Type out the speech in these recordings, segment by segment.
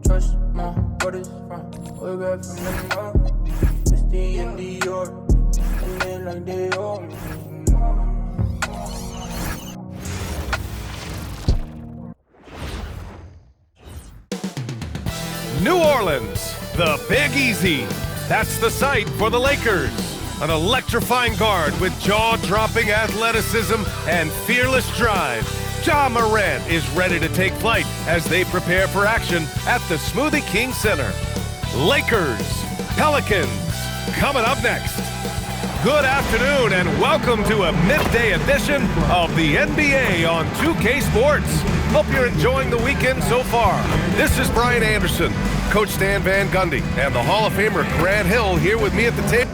Touch my borders from way back from the north. Misty in New York, and they like they owe me. New Orleans, the Big Easy. That's the site for the Lakers. An electrifying guard with jaw-dropping athleticism and fearless drive. Ja Morant is ready to take flight as they prepare for action at the Smoothie King Center. Lakers, Pelicans, coming up next. Good afternoon and welcome to a midday edition of the NBA on 2K Sports. Hope you're enjoying the weekend so far. This is Brian Anderson, Coach Stan Van Gundy, and the Hall of Famer Grant Hill here with me at the table.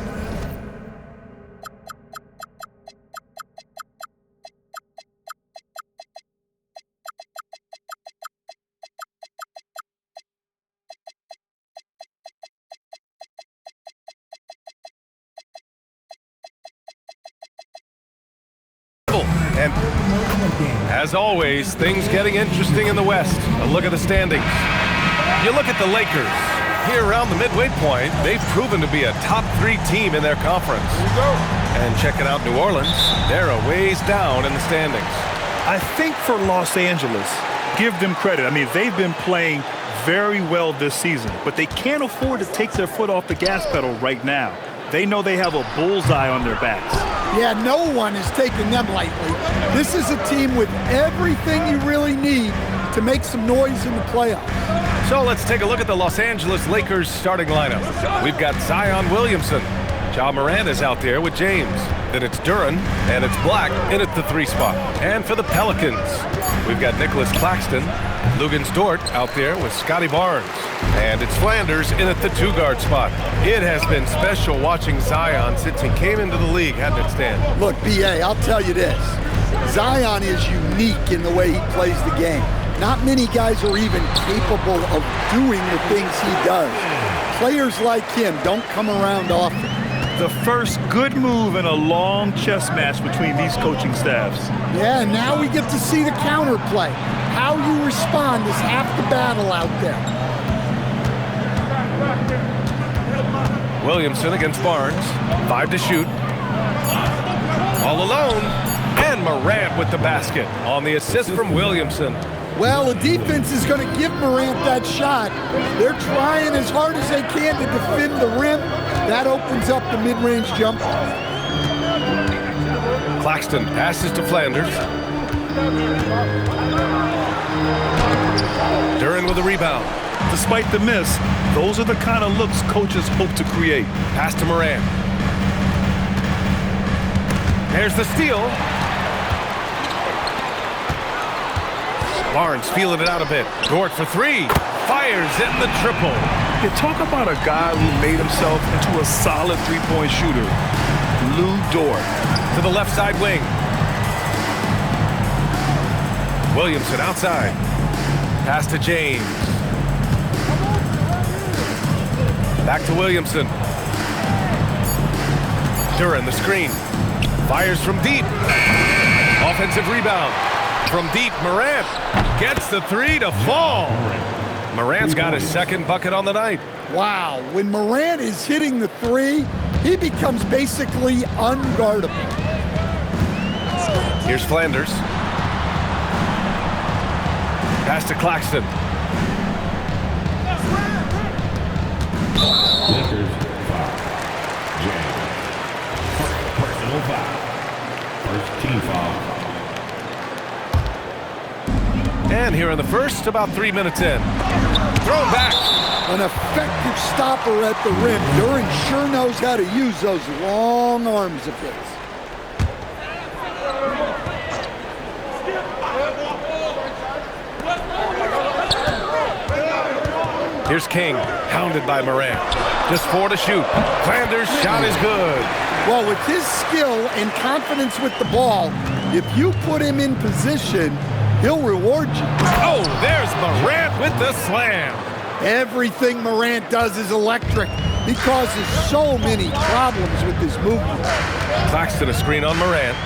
And as always, things getting interesting in the West. A look at the standings. You look at the Lakers. Here around the midway point, they've proven to be a top 3 team in their conference. And checking out New Orleans, they're a ways down in the standings. I think for Los Angeles, give them credit. I mean, they've been playing very well this season, but they can't afford to take their foot off the gas pedal right now. They know they have a bullseye on their backs. Yeah, no one is taking them lightly. This is a team with everything you really need to make some noise in the playoffs. So let's take a look at the Los Angeles Lakers starting lineup. We've got Zion Williamson. Ja Morant is out there with James. Then it's Duren, and it's Black in at the 3 spot. And for the Pelicans, we've got Nicholas Claxton, Luguentz Dort out there with Scotty Barnes. And it's Flanders in at the 2 guard spot. It has been special watching Zion since he came into the league, hasn't it, Stan? Look, B.A., I'll tell you this. Zion is unique in the way he plays the game. Not many guys are even capable of doing the things he does. Players like him don't come around often. The first good move in a long chess match between these coaching staffs. Yeah, and now we get to see the counterplay. How you respond is half the battle out there. Williamson against Barnes. 5 to shoot. All alone. And Morant with the basket on the assist from Williamson. Well, the defense is going to give Morant that shot. They're trying as hard as they can to defend the rim. That opens up the mid-range jumper. Claxton passes to Flanders. Duren with a rebound. Despite the miss, those are the kind of looks coaches hope to create. Pass to Morant. There's the steal. Barnes feeling it out a bit. Dort for 3. Fires in the triple. You talk about a guy who made himself into a solid three-point shooter. Lou Dort. To the left side wing. Williamson outside. Pass to James. Back to Williamson. Duren the screen. Fires from deep. Offensive rebound. From deep, Morant gets the 3 to fall. Morant's got his second bucket on the night. Wow, when Morant is hitting the 3, he becomes basically unguardable. Here's Flanders. Pass to Claxton. Lakers foul. James. Personal foul. First team foul. And here in the first, about 3 minutes in. Thrown back. An effective stopper at the rim. Duren sure knows how to use those long arms of his. Here's King, hounded by Morant. Just 4 to shoot. Flanders' shot is good. Well, with his skill and confidence with the ball, if you put him in position, he'll reward you. Oh, there's Morant with the slam. Everything Morant does is electric. He causes so many problems with his movement. Claxton a screen on Morant.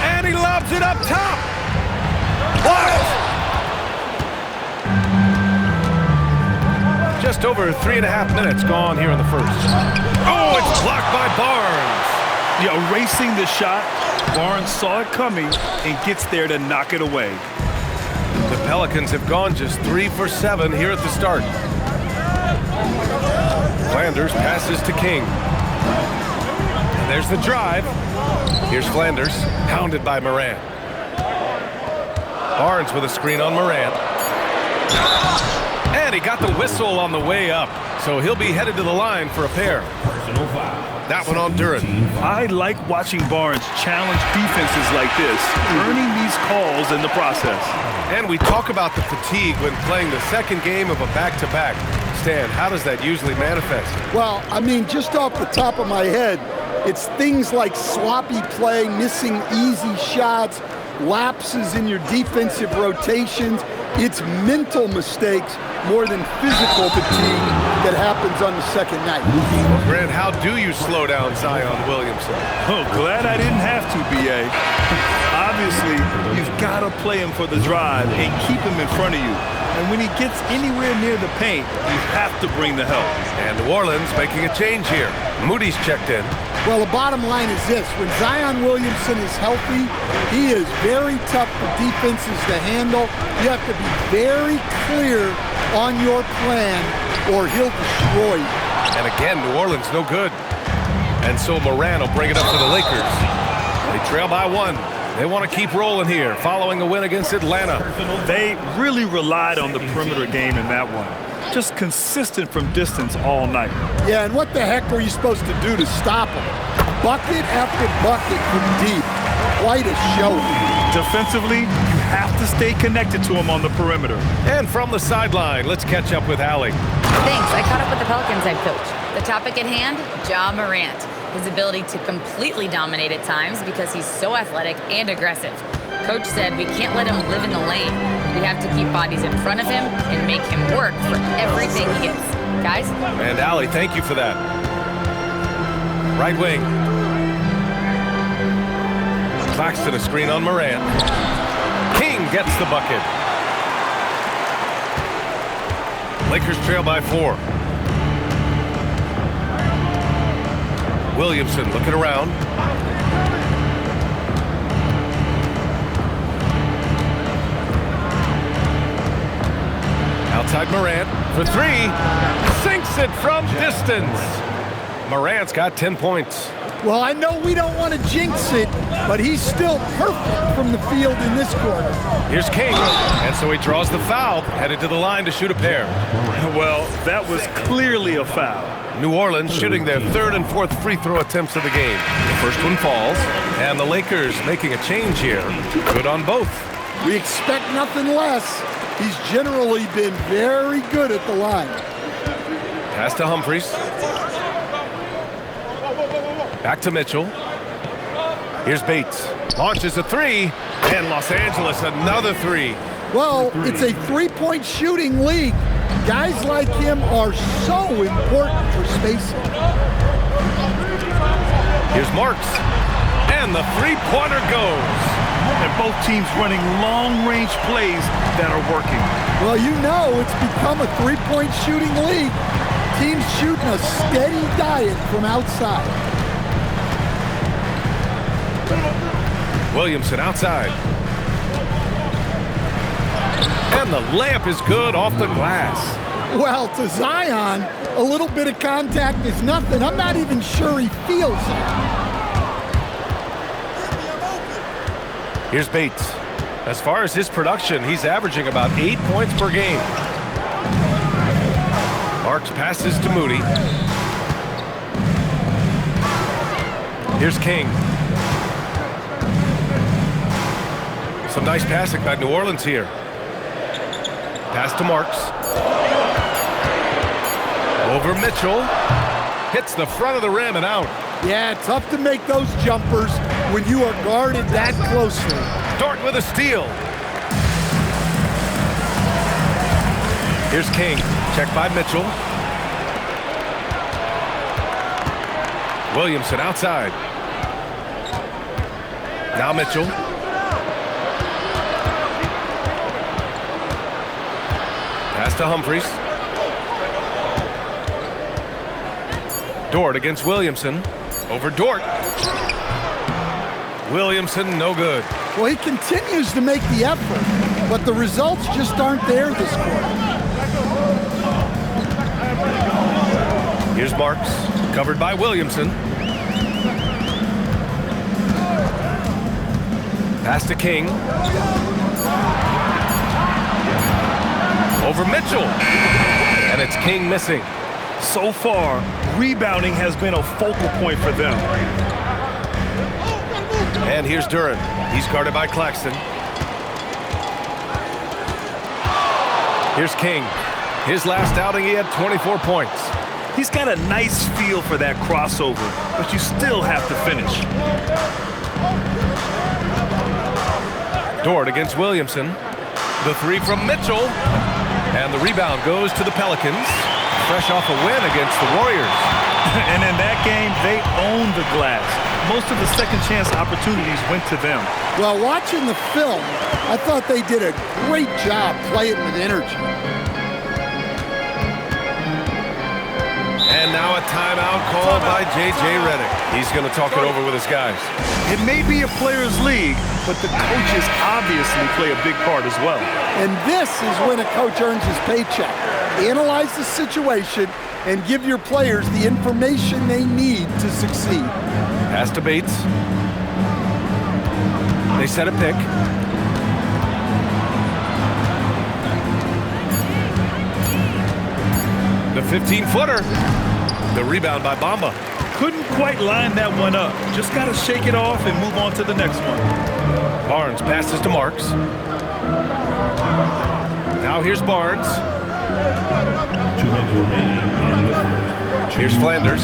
And he lobs it up top. What? Just over 3.5 minutes gone here in the first. Oh, it's blocked by Barnes. Yeah, erasing the shot. Barnes saw it coming and gets there to knock it away. The Pelicans have gone just 3 for 7 here at the start. Flanders passes to King. And there's the drive. Here's Flanders, hounded by Morant. Barnes with a screen on Morant. And he got the whistle on the way up, so he'll be headed to the line for a pair. Personal foul. That one on Duran. I like watching Barnes challenge defenses like this, earning these calls in the process. And we talk about the fatigue when playing the second game of a back-to-back. Stan, how does that usually manifest? Well, I mean, just off the top of my head, it's things like sloppy play, missing easy shots, lapses in your defensive rotations. It's mental mistakes more than physical fatigue that happens on the second night. Grant, how do you slow down Zion Williamson? Oh, glad I didn't have to, B.A. Obviously, you've got to play him for the drive and keep him in front of you. And when he gets anywhere near the paint, you have to bring the help. And New Orleans making a change here. Moody's checked in. Well, the bottom line is this. When Zion Williamson is healthy, he is very tough for defenses to handle. You have to be very clear on your plan or he'll destroy you. And again, New Orleans no good. And so Morant will bring it up for the Lakers. They trail by 1. They want to keep rolling here, following a win against Atlanta. They really relied on the perimeter game in that one. Just consistent from distance all night. Yeah, and what the heck are you supposed to do to stop him? Bucket after bucket from deep. Quite a show. Defensively, you have to stay connected to him on the perimeter. And from the sideline, let's catch up with Allie. Thanks. I caught up with the Pelicans head coach. The topic at hand, Ja Morant. His ability to completely dominate at times because he's so athletic and aggressive. Coach said we can't let him live in the lane. We have to keep bodies in front of him and make him work for everything he gets. Guys? And Allie, thank you for that. Right wing. Claxton a screen on Morant. King gets the bucket. Lakers trail by 4. Williamson looking around. Outside Morant for 3. Sinks it from distance. Morant's got 10 points. Well, I know we don't want to jinx it, but he's still perfect from the field in this quarter. Here's King, and so he draws the foul, headed to the line to shoot a pair. Well, that was clearly a foul. New Orleans shooting their 3rd and 4th free throw attempts of the game. The first one falls, and the Lakers making a change here. Good on both. We expect nothing less. He's generally been very good at the line. Pass to Humphries. Back to Mitchell. Here's Bates. Launches a 3, and Los Angeles another 3. Well, it's a three-point shooting league. Guys like him are so important for spacing. Here's Marks, and the three-pointer goes. And both teams running long-range plays that are working. Well, you know it's become a three-point shooting league. Teams shooting a steady diet from outside. Williamson outside. And the layup is good off the glass. Well, to Zion, a little bit of contact is nothing. I'm not even sure he feels it. Here's Bates. As far as his production, he's averaging about 8 points per game. Marks passes to Moody. Here's King. Some nice passing by New Orleans here. Pass to Marks. Over Mitchell. Hits the front of the rim and out. Yeah, tough to make those jumpers when you are guarded that closely. Dort with a steal. Here's King. Checked by Mitchell. Williamson outside. Now Mitchell. Pass to Humphries. Dort against Williamson. Over Dort. Williamson, no good. Well, he continues to make the effort, but the results just aren't there this quarter. Here's Marks, covered by Williamson. Pass to King. Over Mitchell. And it's King missing. So far, rebounding has been a focal point for them. And here's Duran. He's guarded by Claxton. Here's King. His last outing, he had 24 points. He's got a nice feel for that crossover, but you still have to finish. Dort against Williamson. The three from Mitchell. And the rebound goes to the Pelicans. Fresh off a win against the Warriors. And in that game, they owned the glass. Most of the second chance opportunities went to them. Well, watching the film, I thought they did a great job playing with energy. And now a timeout called by J.J. Redick. He's going to talk it over with his guys. It may be a players' league, but the coaches obviously play a big part as well. And this is when a coach earns his paycheck. Analyze the situation and give your players the information they need to succeed. Pass to Bates. They set a pick. The 15-footer. The rebound by Bamba. Couldn't quite line that one up. Just got to shake it off and move on to the next one. Barnes passes to Marks. Now here's Barnes. 2 minutes remaining in the first. Here's Flanders.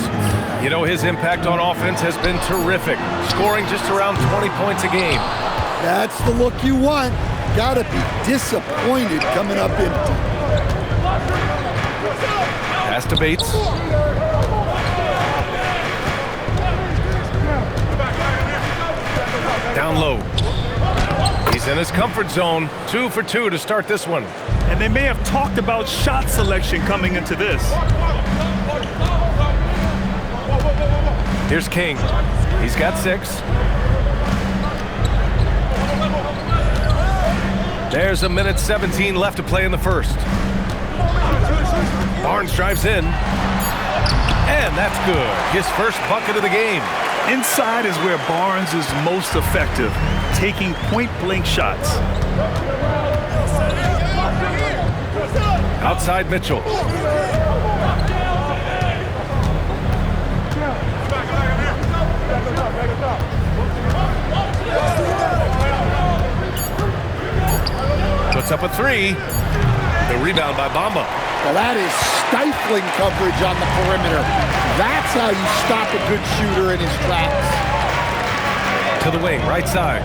You know, his impact on offense has been terrific, scoring just around 20 points a game. That's the look you want. Gotta be disappointed coming up empty. Pass to Bates. Down low. He's in his comfort zone. 2 for 2 to start this one. And they may have talked about shot selection coming into this. Here's King. He's got 6. There's a minute 17 left to play in the first. Barnes drives in. And that's good. His first bucket of the game. Inside is where Barnes is most effective, taking point-blank shots. Outside Mitchell. Puts up a 3. The rebound by Bamba. Well, that is stifling coverage on the perimeter. That's how you stop a good shooter in his tracks. To the wing, right side.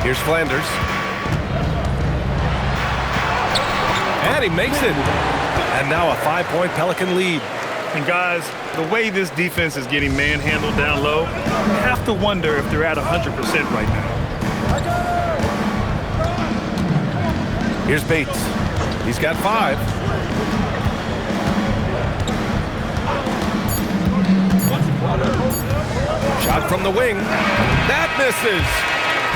Here's Flanders. And he makes it. And now a 5-point Pelican lead. And guys, the way this defense is getting manhandled down low, you have to wonder if they're at 100% right now. Here's Bates. He's got 5. Shot from the wing. That misses.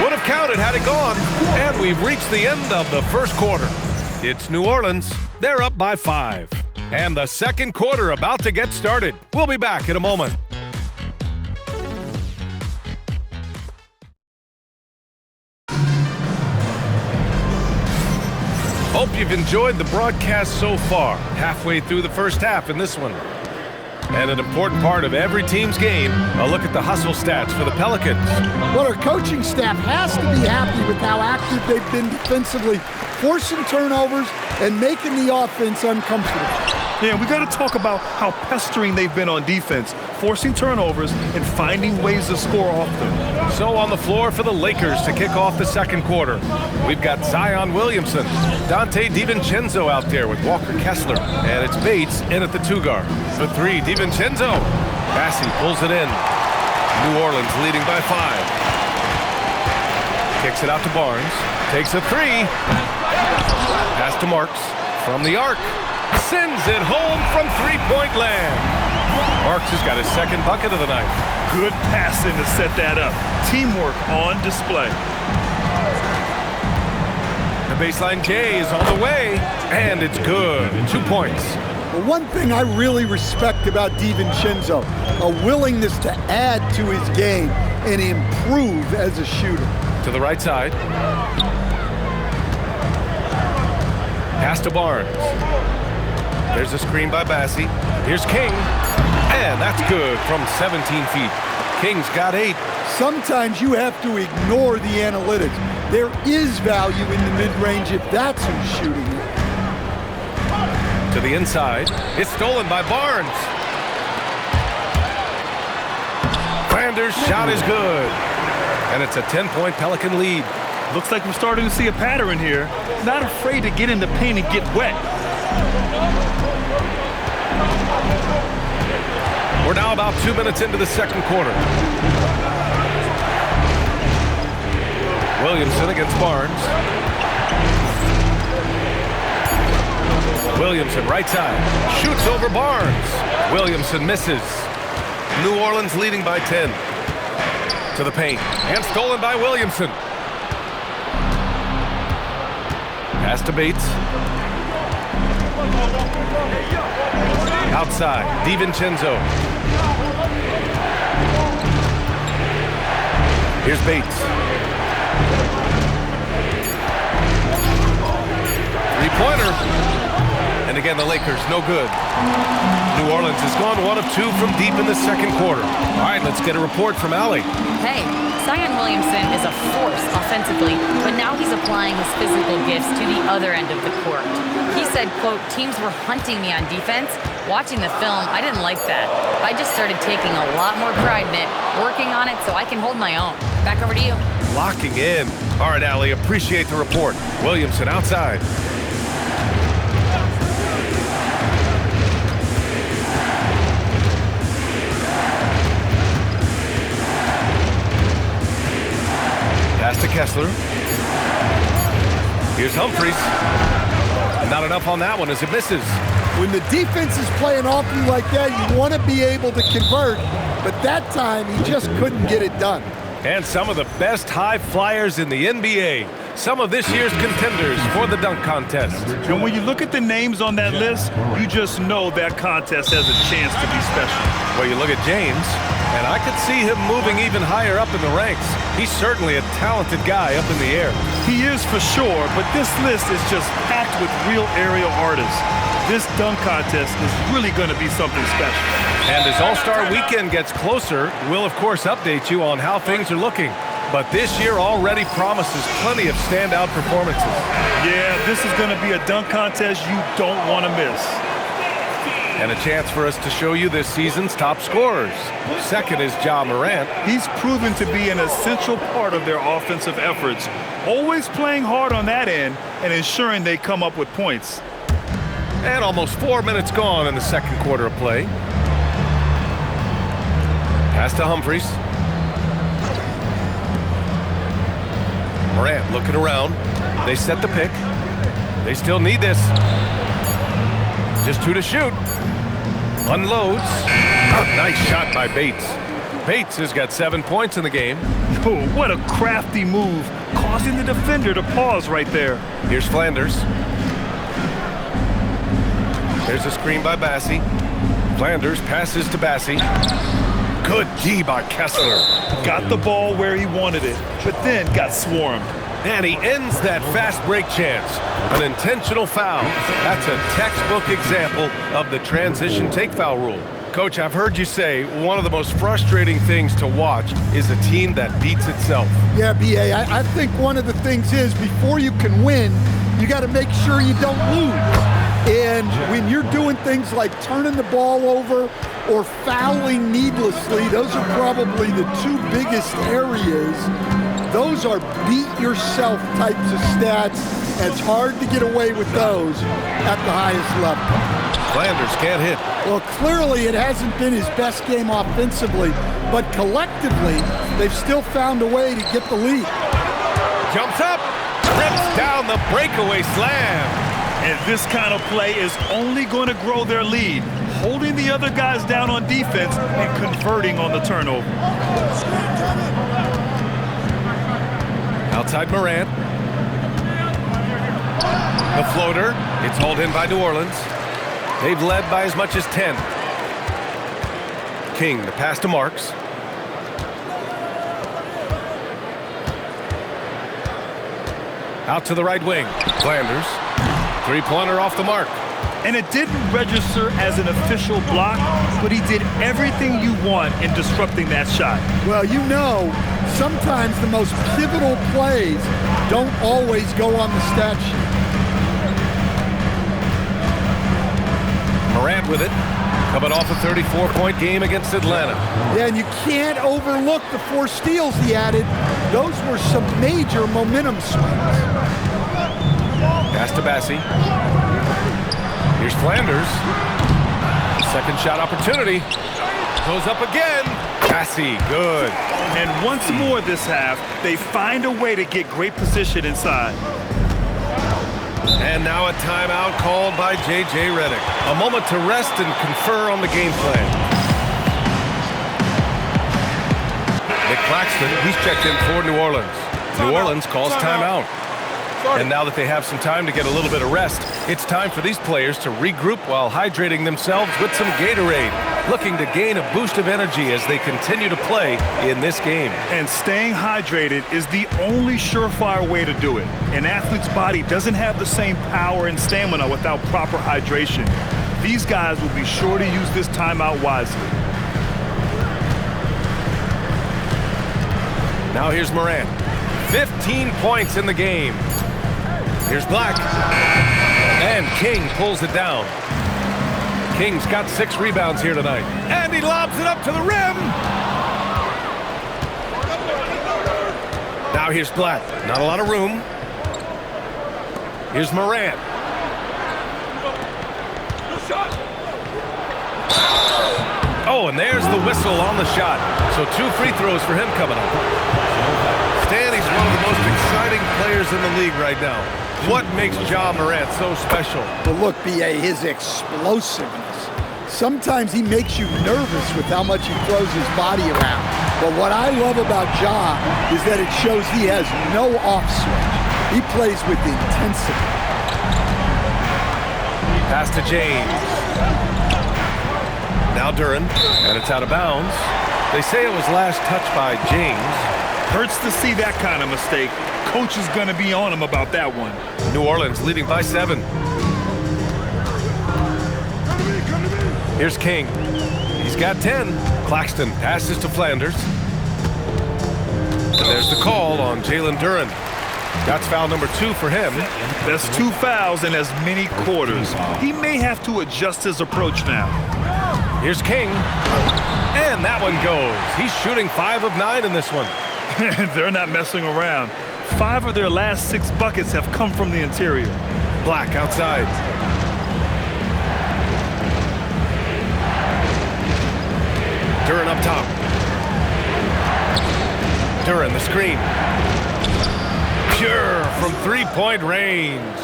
Would have counted had it gone. And we've reached the end of the first quarter. It's New Orleans. They're up by 5. And the second quarter about to get started. We'll be back in a moment. Hope you've enjoyed the broadcast so far. Halfway through the first half in this one. And an important part of every team's game, a look at the hustle stats for the Pelicans. Well, our coaching staff has to be happy with how active they've been defensively, forcing turnovers and making the offense uncomfortable. Yeah, we got to talk about how pestering they've been on defense, forcing turnovers and finding ways to score off them. So on the floor for the Lakers to kick off the second quarter, we've got Zion Williamson, Dante DiVincenzo out there with Walker Kessler, and it's Bates in at the 2 guard. For 3, DiVincenzo. Bassey pulls it in. New Orleans leading by 5. Kicks it out to Barnes. Takes a 3. Pass to Marks from the arc. sends it home from three-point land. Marks has got his second bucket of the night. Good passing to set that up. Teamwork on display. The baseline J is on the way, and it's good. 2 points. Well, one thing I really respect about DiVincenzo, a willingness to add to his game and improve as a shooter. To the right side. Pass to Barnes. There's a screen by Bassie. Here's King. And that's good from 17 feet. King's got 8. Sometimes you have to ignore the analytics. There is value in the mid-range if that's who's shooting it. To the inside. It's stolen by Barnes. Flanders' shot is good. And it's a 10-point Pelican lead. Looks like we're starting to see a pattern here. Not afraid to get in the paint and get wet. We're now about 2 minutes into the second quarter. Williamson against Barnes. Williamson right side. Shoots over Barnes. Williamson misses. New Orleans leading by 10. To the paint. And stolen by Williamson. Pass to Bates. Outside. DiVincenzo. Here's Bates. Three-pointer. And again, the Lakers, no good. New Orleans has gone 1 of 2 from deep in the second quarter. All right, let's get a report from Allie. Hey, Zion Williamson is a force offensively, but now he's applying his physical gifts to the other end of the court. He said, quote, teams were hunting me on defense. Watching the film, I didn't like that. I just started taking a lot more pride in it, working on it so I can hold my own. Back over to you. Locking in. All right, Allie, appreciate the report. Williamson outside. Pass to Kessler. Here's Humphries. Not enough on that one as it misses. When the defense is playing off you like that, you want to be able to convert, but that time he just couldn't get it done. And some of the best high flyers in the NBA. Some of this year's contenders for the dunk contest. And when you look at the names on that list, you just know that contest has a chance to be special. Well, you look at James, and I could see him moving even higher up in the ranks. He's certainly a talented guy up in the air. He is for sure, but this list is just packed with real aerial artists. This dunk contest is really going to be something special. And as All-Star Weekend gets closer, we'll of course update you on how things are looking. But this year already promises plenty of standout performances. Yeah, this is going to be a dunk contest you don't want to miss. And a chance for us to show you this season's top scorers. Second is Ja Morant. He's proven to be an essential part of their offensive efforts, always playing hard on that end and ensuring they come up with points. And almost 4 minutes gone in the second quarter of play. Pass to Humphries. Morant looking around. They set the pick. They still need this. Just 2 to shoot. Unloads. Nice shot by Bates. Bates has got 7 points in the game. Oh, what a crafty move, causing the defender to pause right there. Here's Flanders. There's a screen by Bassie. Flanders passes to Bassie. Good D by Kessler. Got the ball where he wanted it, but then got swarmed. And he ends that fast break chance. An intentional foul. That's a textbook example of the transition take foul rule. Coach, I've heard you say one of the most frustrating things to watch is a team that beats itself. Yeah, B.A., I think one of the things is before you can win, you got to make sure you don't lose. And when you're doing things like turning the ball over or fouling needlessly, those are probably the 2 biggest areas. Those are beat-yourself types of stats. It's hard to get away with those at the highest level. Flanders can't hit. Well, clearly it hasn't been his best game offensively, but collectively, they've still found a way to get the lead. Jumps up, rips down the breakaway slam. And this kind of play is only going to grow their lead, holding the other guys down on defense and converting on the turnover. Outside Morant. The floater. It's hauled in by New Orleans. They've led by as much as 10. King, the pass to Marks. Out to the right wing. Flanders. Three-pointer off the mark. And it didn't register as an official block, but he did everything you want in disrupting that shot. Well, you know, sometimes the most pivotal plays don't always go on the stat sheet. Morant with it. Coming off a 34-point game against Atlanta. Yeah, and you can't overlook the 4 steals he added. Those were some major momentum swings. Pass to Bassie. Here's Flanders. Second shot opportunity. Goes up again. Bassie, good. And once more this half, they find a way to get great position inside. And now a timeout called by J.J. Redick. A moment to rest and confer on the game plan. Nick Claxton, he's checked in for New Orleans. New Orleans calls timeout. And now that they have some time to get a little bit of rest, it's time for these players to regroup while hydrating themselves with some Gatorade, looking to gain a boost of energy as they continue to play in this game. And staying hydrated is the only surefire way to do it. An athlete's body doesn't have the same power and stamina without proper hydration. These guys will be sure to use this timeout wisely. Now here's Morant. 15 points in the game. Here's Black. And King pulls it down. King's got 6 rebounds here tonight. And he lobs it up to the rim. Now here's Black. Not a lot of room. Here's Morant. Oh, and there's the whistle on the shot. So 2 free throws for him coming up. Stan, he's one of the most exciting players in the league right now. What makes Ja Morant so special? But look, B.A., his explosiveness. Sometimes he makes you nervous with how much he throws his body around. But what I love about Ja is that it shows he has no off switch. He plays with intensity. Pass to James. Now Duren, and it's out of bounds. They say it was last touched by James. Hurts to see that kind of mistake. Coach is going to be on him about that one. New Orleans leading by 7. Here's King. He's got 10. Claxton passes to Flanders. And there's the call on Jalen Duren. That's foul number 2 for him. That's 2 fouls in as many quarters. He may have to adjust his approach now. Here's King. And that one goes. He's shooting 5 of 9 in this one. They're not messing around. 5 of their last 6 buckets have come from the interior. Black outside. Duren up top. Duren the screen. Pure from 3-point range.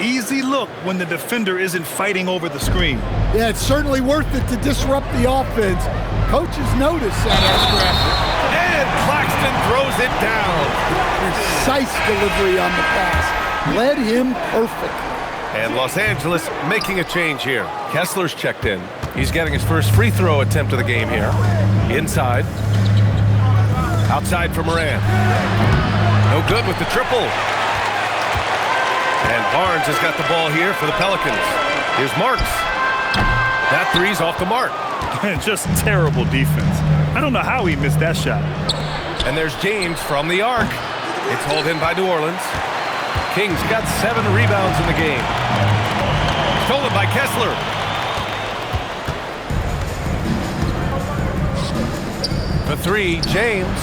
Easy look when the defender isn't fighting over the screen. Yeah, it's certainly worth it to disrupt the offense. Coaches notice that extra effort. And Claxton throws it down. Precise delivery on the pass. Led him perfectly. And Los Angeles making a change here. Kessler's checked in. He's getting his first free throw attempt of the game here. Inside. Outside for Morant. No good with the triple. And Barnes has got the ball here for the Pelicans. Here's Marks. That three's off the mark. Just terrible defense. I don't know how he missed that shot. And there's James from the arc. It's hauled in by New Orleans. Kings got 7 rebounds in the game. Stolen by Kessler. The 3, James.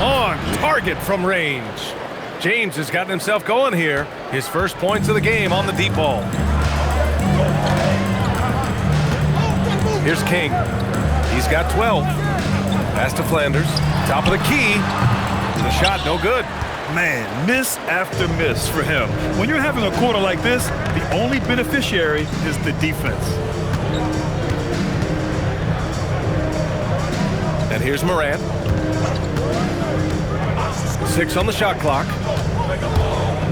On target from range. James has gotten himself going here. His first points of the game on the deep ball. Here's King. He's got 12. Pass to Flanders. Top of the key. The shot no good. Man, miss after miss for him. When you're having a quarter like this, the only beneficiary is the defense. And here's Morant. 6 on the shot clock.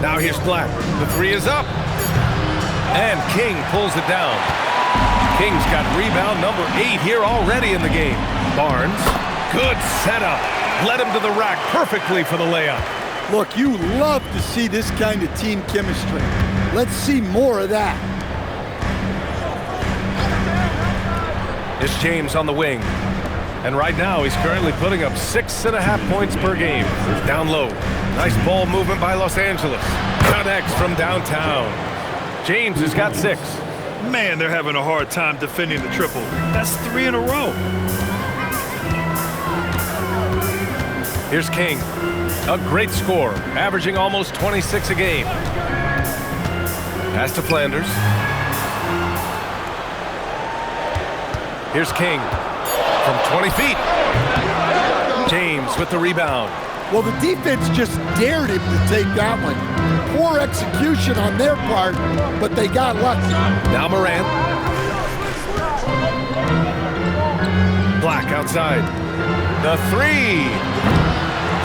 Now here's Black. The 3 is up. And King pulls it down. King's got rebound number 8 here already in the game. Barnes, good setup. Led him to the rack perfectly for the layup. Look, you love to see this kind of team chemistry. Let's see more of that. It's James on the wing. And right now, he's currently putting up 6.5 points per game. Down low. Nice ball movement by Los Angeles. Connects from downtown. James has got 6. Man, they're having a hard time defending the triple. That's 3 in a row. Here's King. A great score, averaging almost 26 a game. Pass to Flanders. Here's King from 20 feet. James with the rebound. Well, the defense just dared him to take that one. Poor execution on their part, but they got lucky. Now Morant. Black outside. The 3.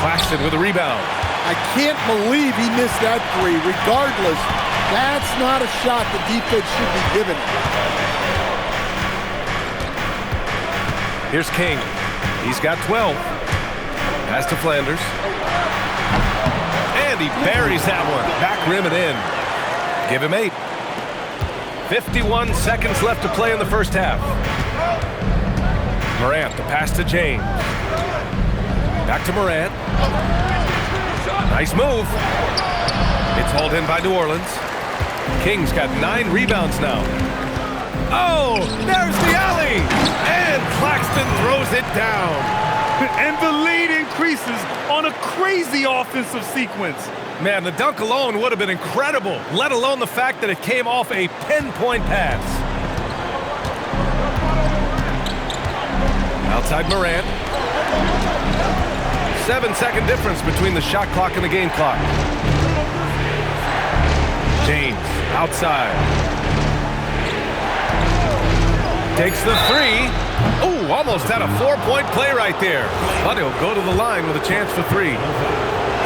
Claxton with a rebound. I can't believe he missed that 3. Regardless, that's not a shot the defense should be giving him. Here's King. He's got 12. Pass to Flanders. And he buries that one. Back rim and in. Give him 8. 51 seconds left to play in the first half. Morant, the pass to James. Back to Morant. Nice move. It's hauled in by New Orleans. King's got 9 rebounds now. Oh, there's the alley. And Claxton throws it down. And the lead increases on a crazy offensive sequence. Man, the dunk alone would have been incredible, let alone the fact that it came off a pinpoint pass. Outside Morant. 7-second difference between the shot clock and the game clock. James, outside. Takes the 3. Oh, almost had a 4-point play right there. But he'll go to the line with a chance for 3.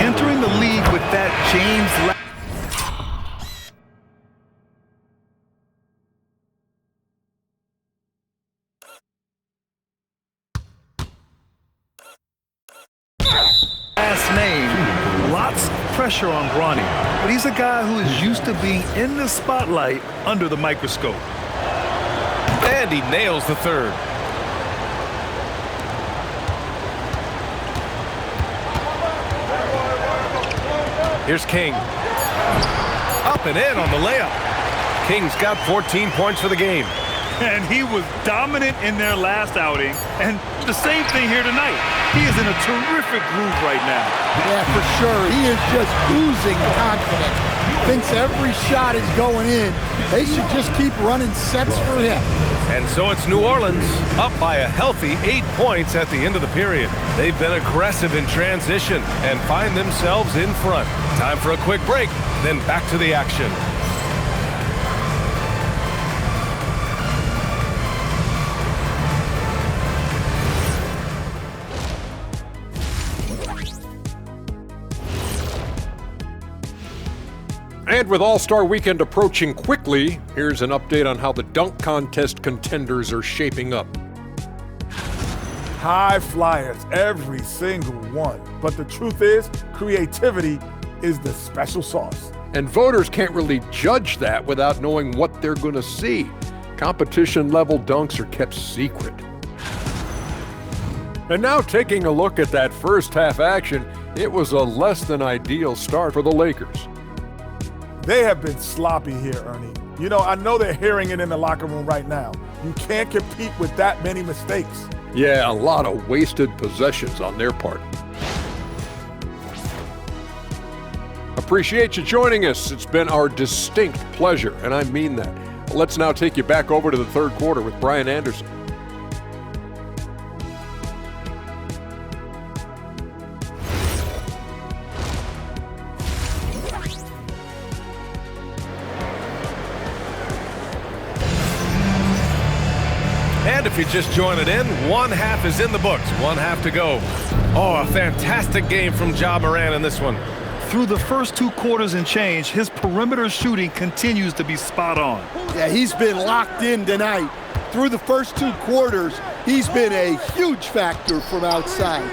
Entering the league with that James... last name, lots of pressure on Bronny, but he's a guy who is used to being in the spotlight under the microscope. And he nails the 3rd. Here's King. Up and in on the layup. King's got 14 points for the game. And he was dominant in their last outing, and the same thing here tonight. He is in a terrific groove right now. Yeah, for sure. He is just oozing confidence. Thinks every shot is going in. They should just keep running sets for him. And so it's New Orleans, up by a healthy 8 points at the end of the period. They've been aggressive in transition and find themselves in front. Time for a quick break, then back to the action. And with All-Star Weekend approaching quickly, here's an update on how the dunk contest contenders are shaping up. High flyers, every single one. But the truth is, creativity is the special sauce. And voters can't really judge that without knowing what they're going to see. Competition-level dunks are kept secret. And now taking a look at that first half action, it was a less than ideal start for the Lakers. They have been sloppy here, Ernie. You know, I know they're hearing it in the locker room right now. You can't compete with that many mistakes. Yeah, a lot of wasted possessions on their part. Appreciate you joining us. It's been our distinct pleasure, and I mean that. Let's now take you back over to the third quarter with Brian Anderson. if you're just joining in, one half is in the books, one half to go. Oh, a fantastic game from Ja Morant in this one. Through the first 2 quarters and change, his perimeter shooting continues to be spot on. Yeah, he's been locked in tonight. Through the first 2 quarters, he's been a huge factor from outside.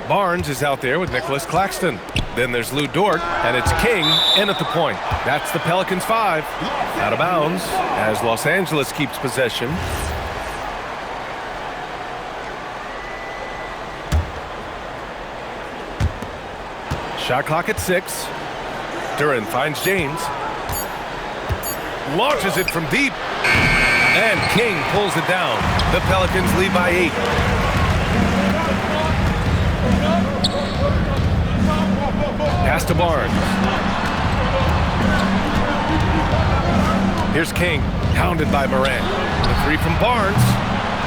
Barnes is out there with Nicholas Claxton. Then there's Lou Dort, and it's King in at the point. That's the Pelicans 5. Out of bounds as Los Angeles keeps possession. Shot clock at 6. Duren finds James. Launches it from deep. And King pulls it down. The Pelicans lead by 8. Pass to Barnes. Here's King, hounded by Morant. The 3 from Barnes.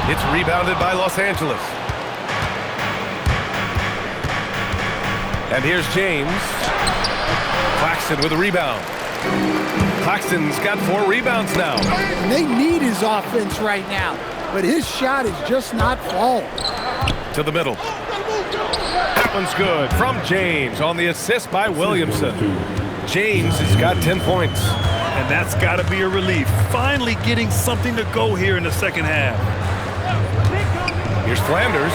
It's rebounded by Los Angeles. And here's James. Claxton with a rebound. Claxton's got 4 rebounds now. And they need his offense right now, but his shot is just not falling. To the middle. That one's good from James on the assist by Williamson. James has got 10 points. And that's got to be a relief. Finally getting something to go here in the second half. Here's Flanders.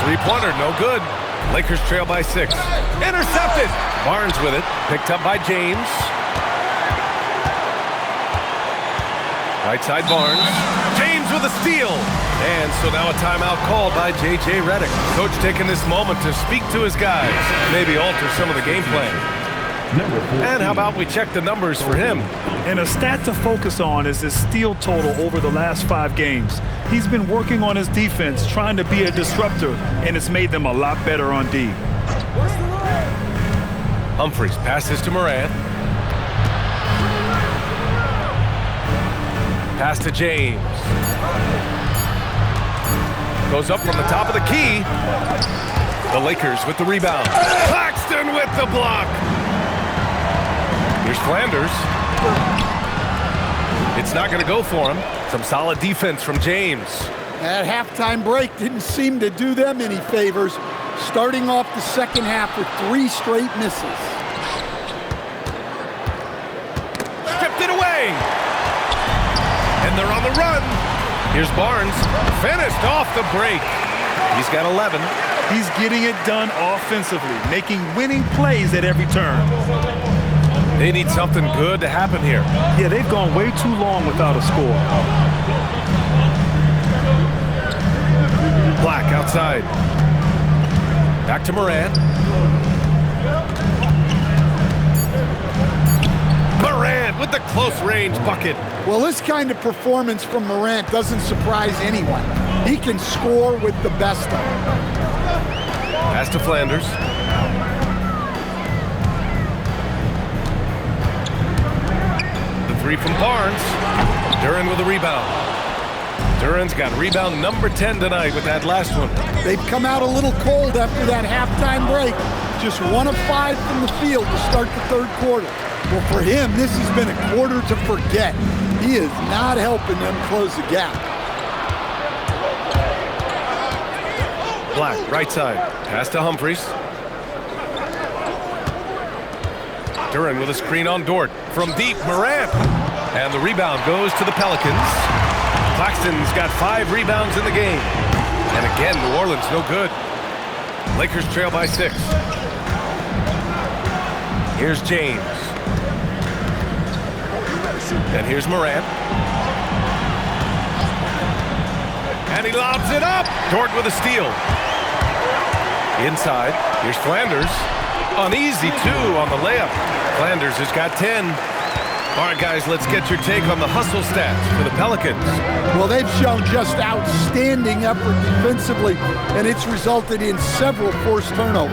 3-pointer, no good. Lakers trail by 6. Intercepted. Barnes with it. Picked up by James. Right side Barnes. James with a steal. And so now a timeout called by J.J. Redick. Coach taking this moment to speak to his guys. Maybe alter some of the game plan. And how about we check the numbers for him? And a stat to focus on is his steal total over the last 5 games. He's been working on his defense, trying to be a disruptor, and it's made them a lot better on D. Humphries passes to Morant. Pass to James. Goes up from the top of the key. The Lakers with the rebound. Claxton with the block. Here's Flanders. It's not going to go for him. Some solid defense from James. That halftime break didn't seem to do them any favors, starting off the second half with 3 straight misses. Stripped it away. And they're on the run. Here's Barnes. Finished off the break. He's got 11. He's getting it done offensively, making winning plays at every turn. They need something good to happen here. Yeah, they've gone way too long without a score. Black outside. Back to Morant. Morant with the close-range bucket. Well, this kind of performance from Morant doesn't surprise anyone. He can score with the best of them. Pass to Flanders. The 3 from Barnes. Duren with a rebound. Duren's got rebound number 10 tonight with that last one. They've come out a little cold after that halftime break. Just 1 of 5 from the field to start the 3rd quarter. Well, for him, this has been a quarter to forget. He is not helping them close the gap. Black, right side. Pass to Humphries. Duren with a screen on Dort. From deep, Morant. And the rebound goes to the Pelicans. Claxton's got 5 rebounds in the game. And again, New Orleans no good. Lakers trail by 6. Here's James. And here's Morant. And he lobs it up. Dort with a steal. Inside, here's Flanders. Uneasy, 2 on the layup. Flanders has got 10. All right, guys, let's get your take on the hustle stats for the Pelicans. Well, they've shown just outstanding effort defensively, and it's resulted in several forced turnovers.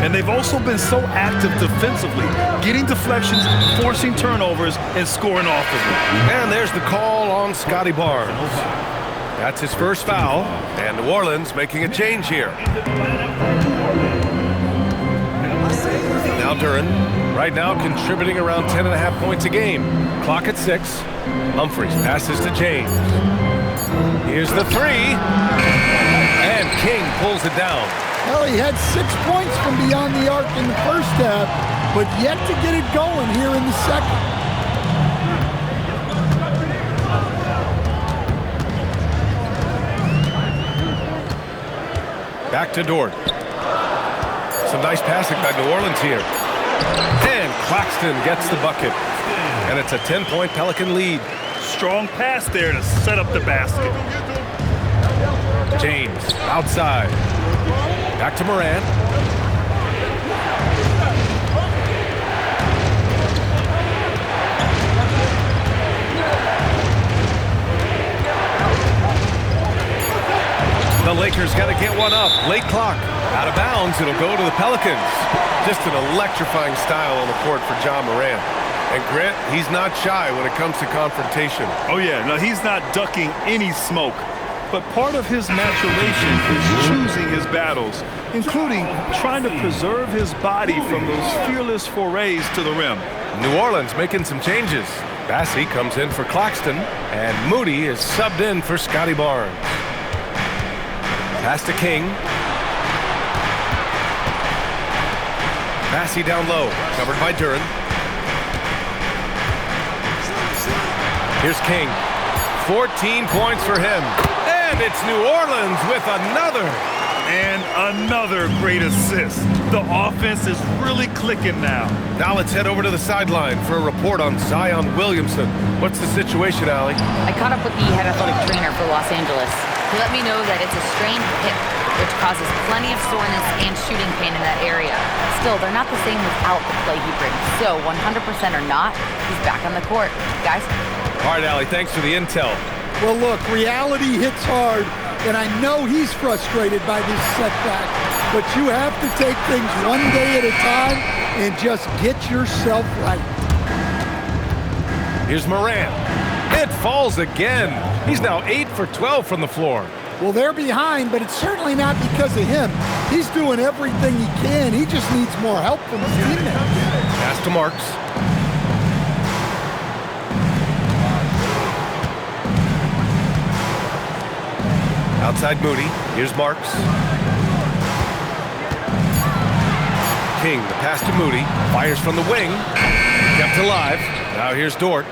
And they've also been so active defensively, getting deflections, forcing turnovers, and scoring offensively. And there's the call on Scotty Barnes. That's his first foul, and New Orleans making a change here. Now Duren, right now contributing around 10.5 points a game. Clock at 6. Humphries passes to James. Here's the three. And King pulls it down. Well, he had 6 points from beyond the arc in the first half, but yet to get it going here in the second. Back to Dort. Some nice passing by New Orleans here. And Claxton gets the bucket. And it's a 10-point Pelican lead. Strong pass there to set up the basket. James outside. Back to Morant. The Lakers got to get one up. Late clock. Out of bounds. It'll go to the Pelicans. Just an electrifying style on the court for Ja Morant. And Grant, he's not shy when it comes to confrontation. Oh, yeah. No, he's not ducking any smoke. But part of his maturation is choosing his battles, including trying to preserve his body from those fearless forays to the rim. New Orleans making some changes. Bassey comes in for Claxton, and Moody is subbed in for Scotty Barnes. Pass to King. Bassey down low, covered by Duren. Here's King. 14 points for him. And it's New Orleans with another. And another great assist. The offense is really clicking now. Now let's head over to the sideline for a report on Zion Williamson. What's the situation, Allie? I caught up with the head athletic trainer for Los Angeles. He let me know that it's a strained hip, which causes plenty of soreness and shooting pain in that area. Still, they're not the same without the play he brings. So 100% or not, he's back on the court. Guys? All right, Allie, thanks for the intel. Well, look, reality hits hard, and I know he's frustrated by this setback, but you have to take things one day at a time and just get yourself right. Here's Morant. It falls again. He's now 8 for 12 from the floor. Well, they're behind, but it's certainly not because of him. He's doing everything he can. He just needs more help from his teammates. Pass to Marks. Outside Moody. Here's Marks. King, the pass to Moody. Fires from the wing. Kept alive. Now here's Dort.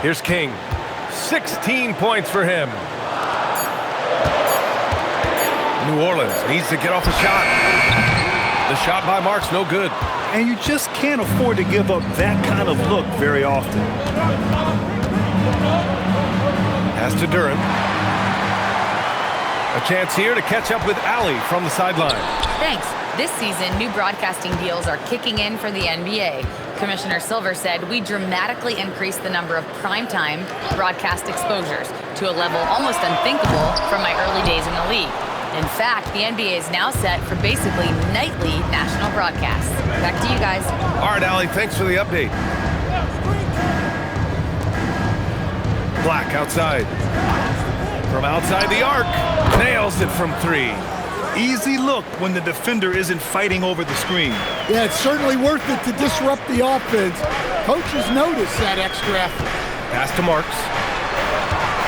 Here's King. 16 points for him. New Orleans needs to get off a shot. The shot by Marks, no good. And you just can't afford to give up that kind of look very often. Pass to Duren. A chance here to catch up with Allie from the sideline. Thanks. This season, new broadcasting deals are kicking in for the NBA. Commissioner Silver said we dramatically increased the number of primetime broadcast exposures to a level almost unthinkable from my early days in the league. In fact, the NBA is now set for basically nightly national broadcasts. Back to you guys. All right, Allie, thanks for the update. Black outside. From outside the arc. Nails it from 3. Easy look when the defender isn't fighting over the screen. Yeah, it's certainly worth it to disrupt the offense. Coaches notice that extra effort. Pass to Marks.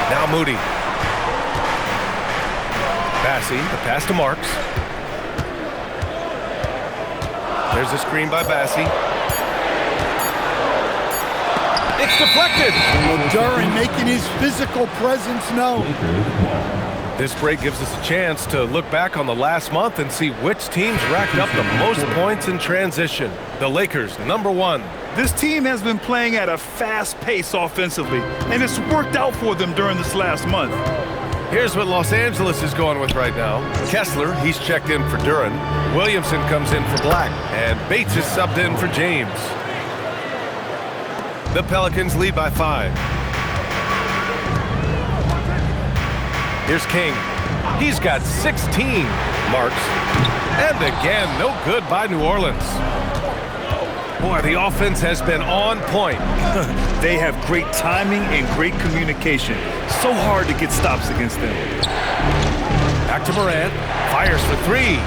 Now Moody. Bassey, the pass to Marks. There's a screen by Bassey. It's deflected. Duren making his physical presence known. This break gives us a chance to look back on the last month and see which teams racked up the most points in transition. The Lakers, number 1. This team has been playing at a fast pace offensively, and it's worked out for them during this last month. Here's what Los Angeles is going with right now. Kessler, he's checked in for Duren. Williamson comes in for Black, and Bates is subbed in for James. The Pelicans lead by 5. Here's King. He's got 16 marks. And again, no good by New Orleans. Boy, the offense has been on point. They have great timing and great communication. So hard to get stops against them. Back to Morant. Fires for 3.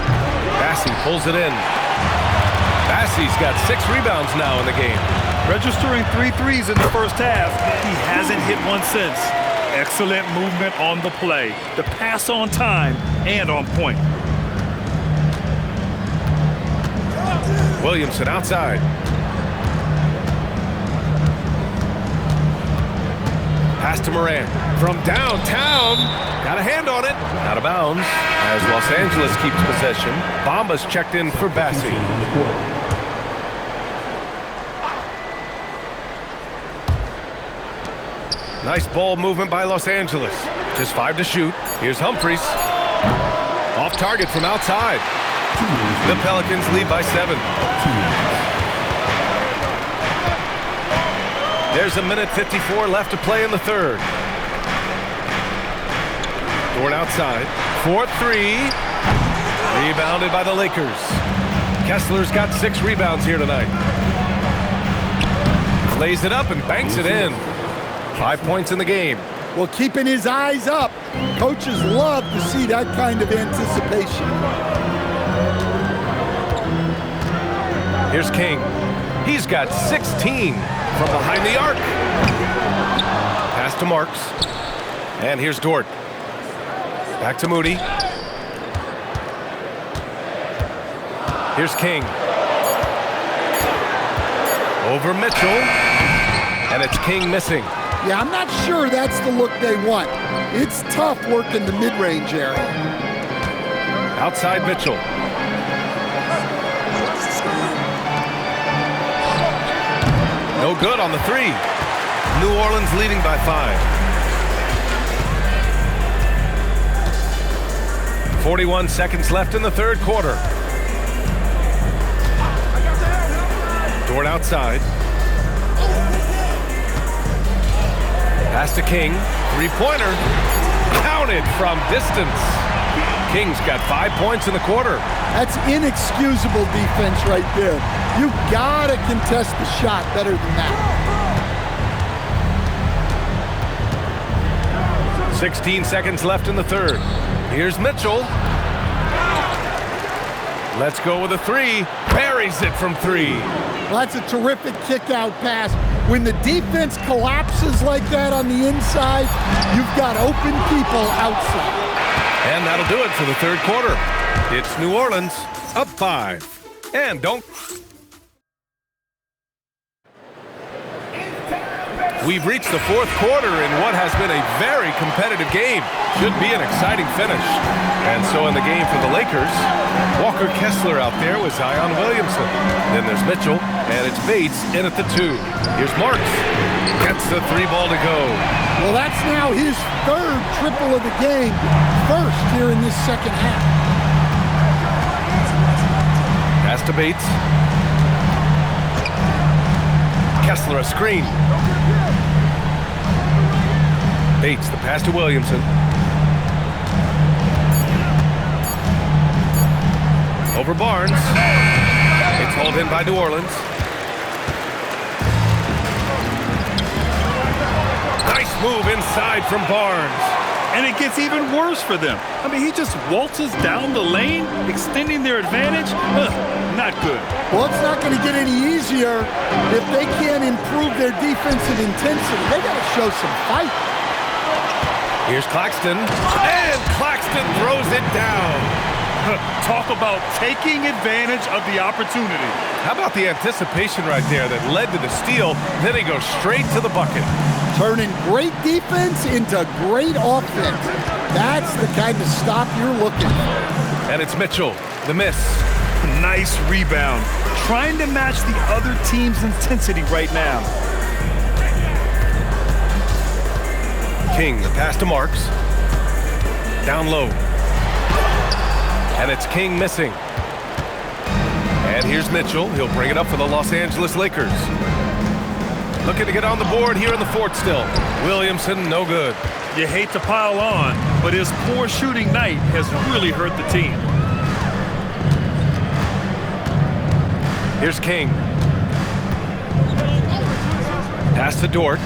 Bassey pulls it in. Bassey's got 6 rebounds now in the game. Registering 3 threes in the first half, he hasn't hit one since. Excellent movement on the play. The pass on time and on point. Williamson outside. Pass to Morant from downtown. Got a hand on it. Out of bounds as Los Angeles keeps possession. Bamba's checked in for Bassi. Nice ball movement by Los Angeles. Just 5 to shoot. Here's Humphries. Off target from outside. The Pelicans lead by 7. There's a minute 54 left to play in the third. Dort outside. 4-3. Rebounded by the Lakers. Kessler's got 6 rebounds here tonight. Lays it up and banks it in. 5 points in the game. Well, keeping his eyes up. Coaches love to see that kind of anticipation. Here's King. He's got 16 from behind the arc. Pass to Marks. And here's Dort. Back to Moody. Here's King. Over Mitchell. And it's King missing. Yeah, I'm not sure that's the look they want. It's tough working the mid-range area. Outside Mitchell. No good on the 3. New Orleans leading by 5. 41 seconds left in the third quarter. Dort outside. Pass to King. 3-pointer. Counted from distance. King's got 5 points in the quarter. That's inexcusable defense right there. You gotta contest the shot better than that. 16 seconds left in the third. Here's Mitchell. Let's go with a 3. Buries it from 3. Well, that's a terrific kick-out pass. When the defense collapses like that on the inside, you've got open people outside. And that'll do it for the third quarter. It's New Orleans up 5. And don't... We've reached the fourth quarter in what has been a very competitive game. Should be an exciting finish. And so in the game for the Lakers, Walker Kessler out there with Zion Williamson. Then there's Mitchell, and it's Bates in at the 2. Here's Marks. Gets the 3 ball to go. Well, that's now his 3rd triple of the game. First here in this second half. Pass to Bates. Kessler a screen. Bates, the pass to Williamson. Over Barnes. It's hauled in by New Orleans. Nice move inside from Barnes. And it gets even worse for them. I mean, he just waltzes down the lane, extending their advantage. Not good. Well, it's not going to get any easier if they can't improve their defensive intensity. They got to show some fight. Here's Claxton, and Claxton throws it down. Talk about taking advantage of the opportunity. How about the anticipation right there that led to the steal, then he goes straight to the bucket. Turning great defense into great offense. That's the kind of stop you're looking for. And it's Mitchell, the miss. Nice rebound. Trying to match the other team's intensity right now. King, the pass to Marks. Down low. And it's King missing. And here's Mitchell. He'll bring it up for the Los Angeles Lakers. Looking to get on the board here in the fourth still. Williamson, no good. You hate to pile on, but his poor shooting night has really hurt the team. Here's King. Pass to Dort.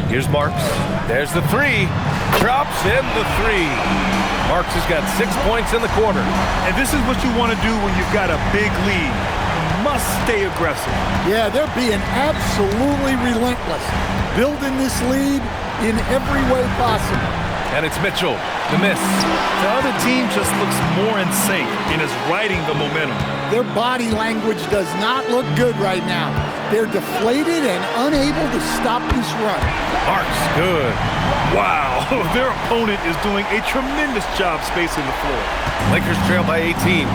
Here's Marks. There's the 3. Drops in the 3. Marks has got 6 points in the quarter. And this is what you want to do when you've got a big lead. must stay aggressive. Yeah, they're being absolutely relentless, building this lead in every way possible. And it's Mitchell, the miss. The other team just looks more in sync and is riding the momentum. Their body language does not look good right now. They're deflated and unable to stop this run. Marks, good. Wow, their opponent is doing a tremendous job spacing the floor. Lakers trail by 18.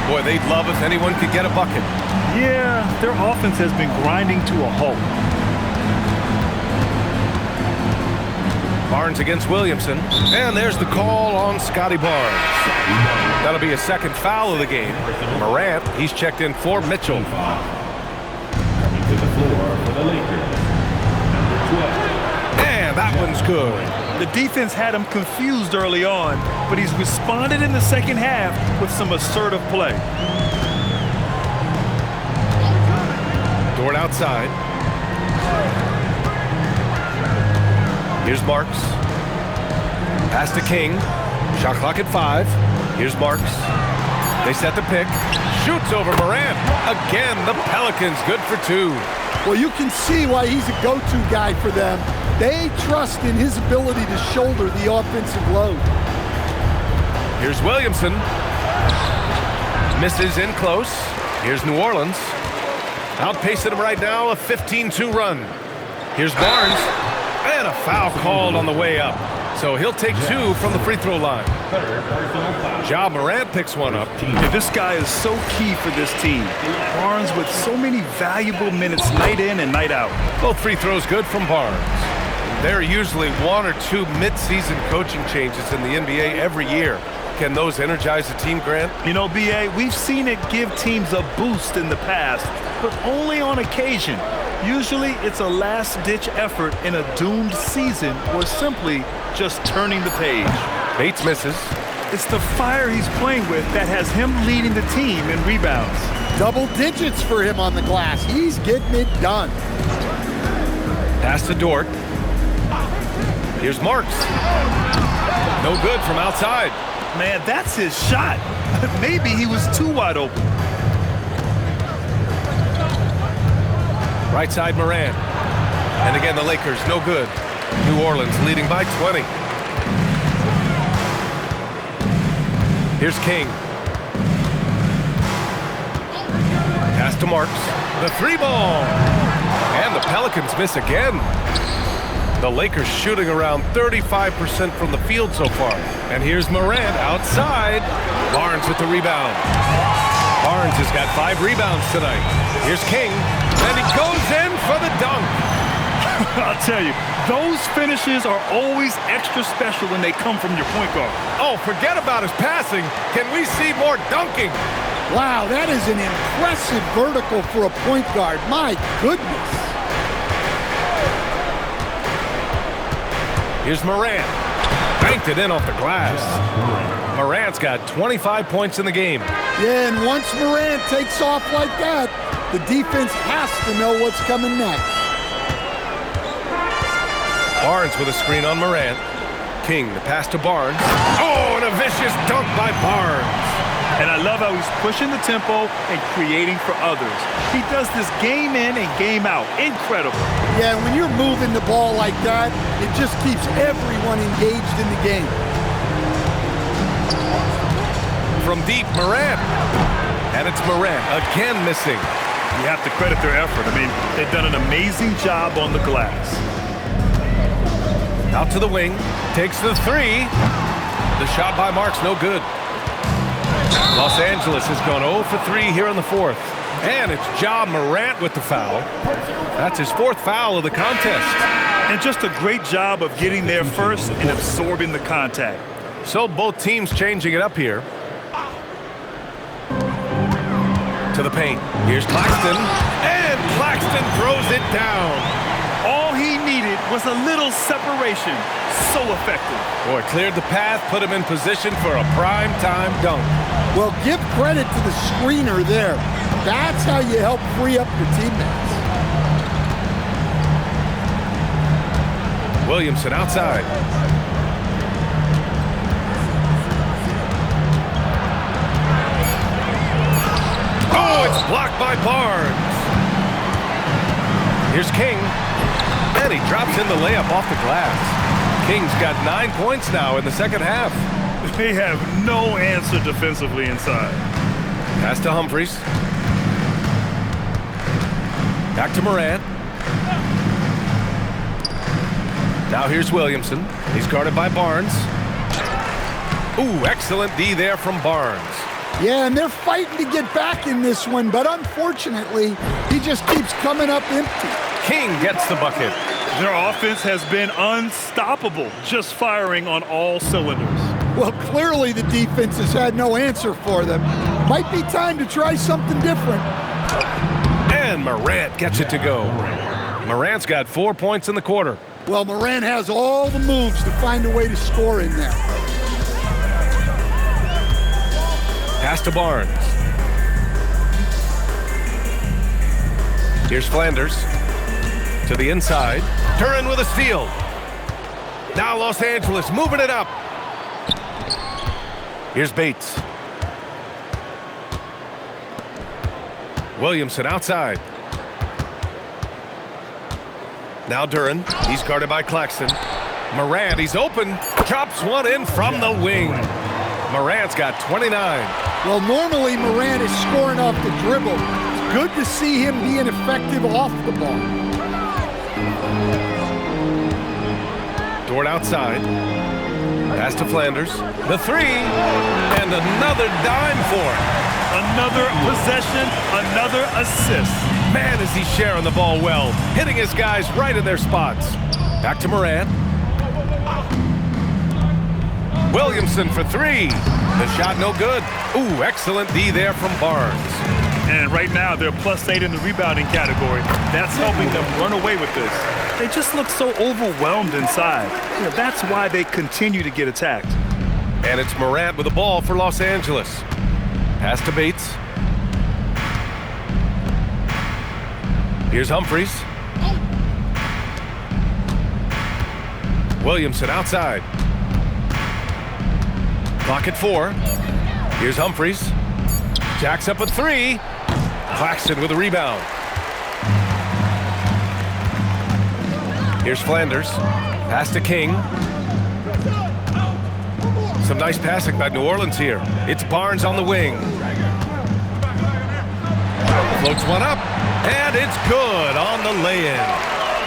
Boy, they'd love if anyone could get a bucket. Yeah, their offense has been grinding to a halt. Barnes against Williamson. And there's the call on Scotty Barnes. That'll be a second foul of the game. Morant, he's checked in for Mitchell. Coming to the floor for the Lakers, number 12. And that one's good. The defense had him confused early on, but he's responded in the second half with some assertive play. Dort outside. Here's Marks. Pass to King. Shot clock at 5. Here's Marks. They set the pick. Shoots over Morant. Again, the Pelicans good for 2. Well, you can see why he's a go-to guy for them. They trust in his ability to shoulder the offensive load. Here's Williamson. Misses in close. Here's New Orleans. Outpacing them right now, a 15-2 run. Here's Barnes. And a foul called on the way up. So he'll take 2 from the free throw line. Ja Morant picks one up. Yeah, this guy is so key for this team. Barnes with so many valuable minutes night in and night out. Both free throws good from Barnes. There are usually 1 or 2 mid-season coaching changes in the NBA every year. Can those energize a team, Grant? You know, B.A., we've seen it give teams a boost in the past, but only on occasion. Usually it's a last-ditch effort in a doomed season or simply just turning the page. Bates misses. It's the fire he's playing with that has him leading the team in rebounds. Double digits for him on the glass. He's getting it done. Pass to Dort. Here's Marks. No good from outside. Man, that's his shot. Maybe he was too wide open. Right side Morant. And again, the Lakers, no good. New Orleans leading by 20. Here's King. Pass to Marks. The 3-ball. And the Pelicans miss again. The Lakers shooting around 35% from the field so far. And here's Morant outside. Barnes with the rebound. Barnes has got 5 rebounds tonight. Here's King. And he goes in for the dunk. I'll tell you, those finishes are always extra special when they come from your point guard. Oh, forget about his passing. Can we see more dunking? Wow, that is an impressive vertical for a point guard. My goodness. Here's Morant. Banked it in off the glass. Morant's got 25 points in the game. Yeah, and once Morant takes off like that, the defense has to know what's coming next. Barnes with a screen on Morant. King, the pass to Barnes. Oh, and a vicious dunk by Barnes. And I love how he's pushing the tempo and creating for others. He does this game in and game out. Incredible. Yeah, when you're moving the ball like that, it just keeps everyone engaged in the game. From deep, Morant. And it's Morant again missing. You have to credit their effort. I mean, they've done an amazing job on the glass. Out to the wing. Takes the 3. The shot by Marks, no good. Los Angeles has gone 0 for 3 here in the 4th. And it's Ja Morant with the foul. That's his 4th foul of the contest. And just a great job of getting there first and absorbing the contact. So both teams changing it up here. To the paint. Here's Claxton. And Claxton throws it down. All he needed was a little separation. So effective. Boy, cleared the path, put him in position for a prime-time dunk. Well, give credit to the screener there. That's how you help free up your teammates. Williamson outside. Oh, it's blocked by Barnes. Here's King. And he drops in the layup off the glass. King's got 9 points now in the second half. They have no answer defensively inside. Pass to Humphries. Back to Morant. Now here's Williamson. He's guarded by Barnes. Ooh, excellent D there from Barnes. Yeah, and they're fighting to get back in this one, but unfortunately, he just keeps coming up empty. King gets the bucket. Their offense has been unstoppable, just firing on all cylinders. Well, clearly the defense has had no answer for them. Might be time to try something different. And Morant gets it to go. Morant's got 4 points in the quarter. Well, Morant has all the moves to find a way to score in there. Pass to Barnes. Here's Flanders. To the inside. Duren with a steal. Now Los Angeles moving it up. Here's Bates. Williamson outside. Now Duren. He's guarded by Claxton. Morant, he's open. Drops one in from the wing. Morant's got 29. Well, normally Morant is scoring off the dribble. It's good to see him being effective off the ball. Dort outside. Pass to Flanders. The three. And another dime for him. Another possession, another assist. Man, is he sharing the ball well. Hitting his guys right in their spots. Back to Morant. Williamson for three. The shot no good. Ooh, excellent D there from Barnes. And right now, they're +8 in the rebounding category. That's helping them run away with this. They just look so overwhelmed inside. You know, that's why they continue to get attacked. And it's Morant with the ball for Los Angeles. Pass to Bates. Here's Humphries. Williamson outside. Clock at 4. Here's Humphries. Jacks up a three. Claxton with a rebound. Here's Flanders. Pass to King. Some nice passing by New Orleans here. It's Barnes on the wing. Floats one up, and it's good on the lay-in.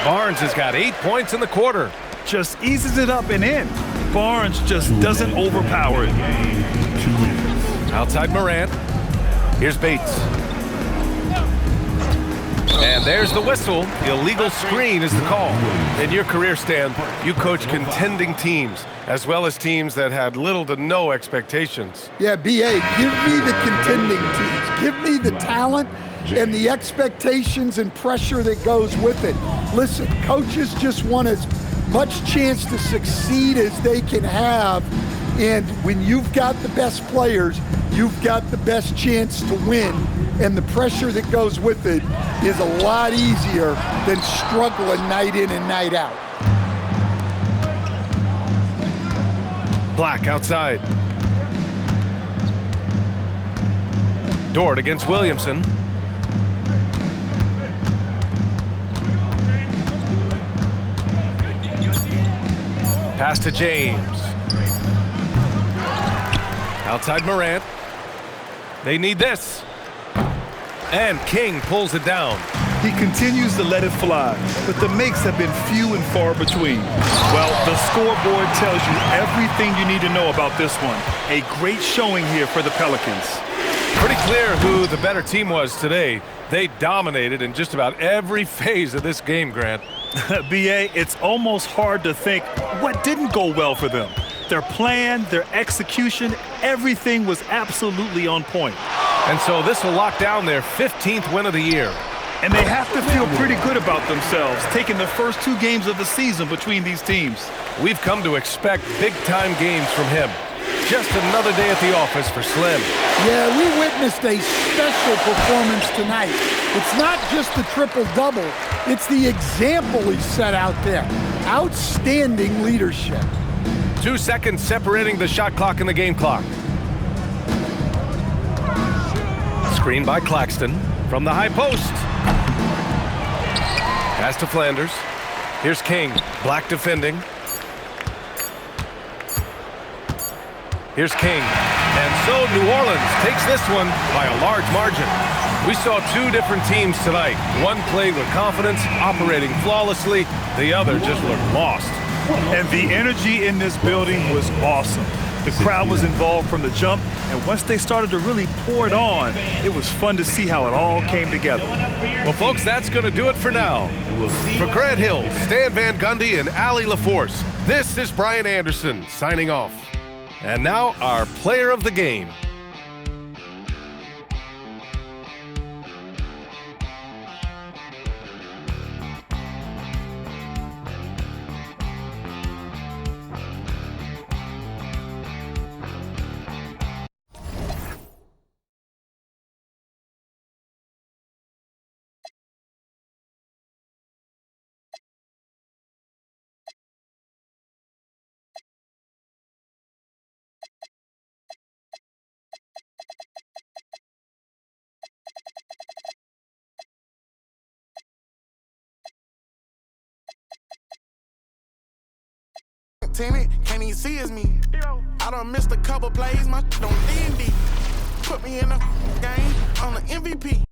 Barnes has got 8 points in the quarter. Just eases it up and in. Barnes just doesn't overpower it. Outside Morant. Here's Bates. And there's the whistle. The illegal screen is the call. In your career, Stan, you coach contending teams, as well as teams that had little to no expectations. Yeah, B.A., give me the contending teams. Give me the talent and the expectations and pressure that goes with it. Listen, coaches just want as much chance to succeed as they can have. And when you've got the best players, you've got the best chance to win. And the pressure that goes with it is a lot easier than struggling night in and night out. Black outside. Dort against Williamson. Pass to James. Outside Morant. They need this. And King pulls it down. He continues to let it fly, but the makes have been few and far between. Well, the scoreboard tells you everything you need to know about this one. A great showing here for the Pelicans. Pretty clear who the better team was today. They dominated in just about every phase of this game, Grant. B.A., it's almost hard to think what didn't go well for them. Their plan, their execution, everything was absolutely on point. And so this will lock down their 15th win of the year. And they have to feel pretty good about themselves, taking the first 2 games of the season between these teams. We've come to expect big-time games from him. Just another day at the office for Slim. Yeah, we witnessed a special performance tonight. It's not just the triple-double, it's the example he set out there. Outstanding leadership. 2 seconds separating the shot clock and the game clock. Screen by Claxton from the high post. Pass to Flanders. Here's King. Black defending. Here's King. And so New Orleans takes this one by a large margin. We saw two different teams tonight. One played with confidence, operating flawlessly. The other just looked lost. And the energy in this building was awesome. The crowd was involved from the jump, and once they started to really pour it on, it was fun to see how it all came together. Well, folks, that's going to do it for now. For Grant Hill, Stan Van Gundy, and Allie LaForce, this is Brian Anderson signing off. And now, our player of the game. Tenant, can't even see it's me. I done missed a couple plays, my don't D&D. Put me in the game on the MVP.